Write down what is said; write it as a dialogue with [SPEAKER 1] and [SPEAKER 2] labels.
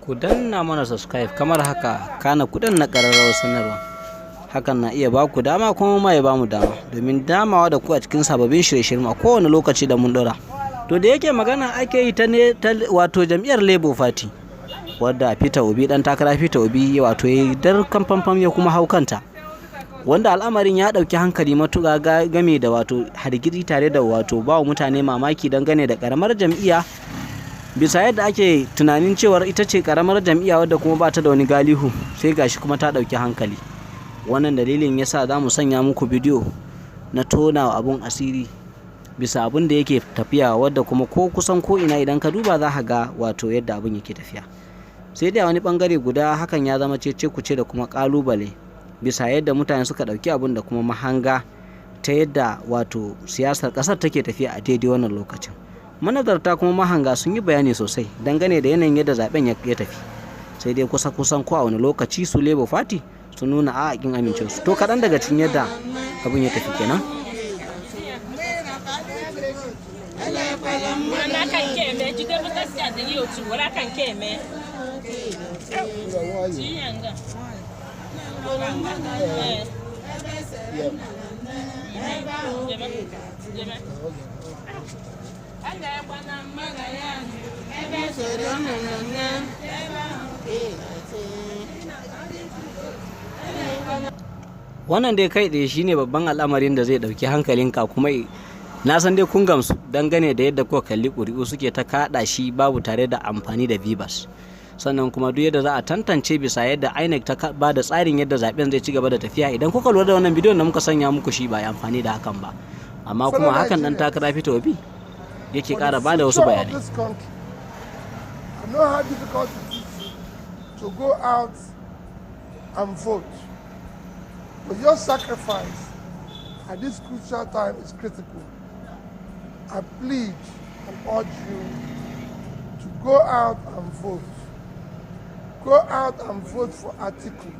[SPEAKER 1] ku danna mana subscribe kamar haka, kana ku danna ƙararrawar sanarwa. Hakan na iya ba ku dama kuma ma ya ba mu dama domin damawa da ku a cikin sababbin shirye-shirye a kowane lokaci da mun dora. To da yake magana ake yi ta wato jam'iyyar Labour Party wadda Peter Obi dan takara Peter Obi wato yayi darkan famfam ya kuma haukanta, wanda al'amarin ya dauki hankali matuƙa game da wato hargitsi tare da wato ba mutane mamaki dangane da karamar jam'iyya, bisa yadda ake tunanin cewar ita ce karamar jam'iyya wadda kuma ba ta da wani galihu, sai gashi kuma ta dauki hankali. Wannan dalilin yasa za mu sanya muku bidiyo na tona abun asiri bisa abin da yake tafiya, wadda kuma ko kusan ko ina idan ka duba za ka ga wato yadda abin yake tafiya. Sai dai a wani bangare guda hakan ya zama cece kuce da kuma kalubale bisa yadda mutane suka dauki abin da kuma mahanga ta yadda wato siyasar kasar take tafiya a daidai wannan lokacin. Manazarta kuma mahanga sun yi bayani sosai dangane da yanayin yadda zaben ya tafi. Sai dai kusan ko a wani lokaci su Labour Party sun nuna a kin amincewa. To kaɗan daga cikin yadda abin ya tafi kenan. Wannan dai kai ɗaya shine babban al'amarin da zai ɗauki hankalinka, kuma na san dai kun gamsu dangane da yadda kuka kalli ƙuri'u suke ta kaɗa shi babu tare da amfani da vibas. Sannan kuma duk yadda za a tantance bisa yadda INEC ta ba da tsarin yadda zaben zai ci gaba da tafiya. Idan kuka lura da wannan bidiyon da muka sanya muku shi ba ya amfani da hakan ba, amma kuma hakan dan takara Peter Obi yake ƙara ba da wasu bayanai.
[SPEAKER 2] But your sacrifice at this crucial time is critical. I plead and urge you to go out and vote. Go out and vote for Atiku.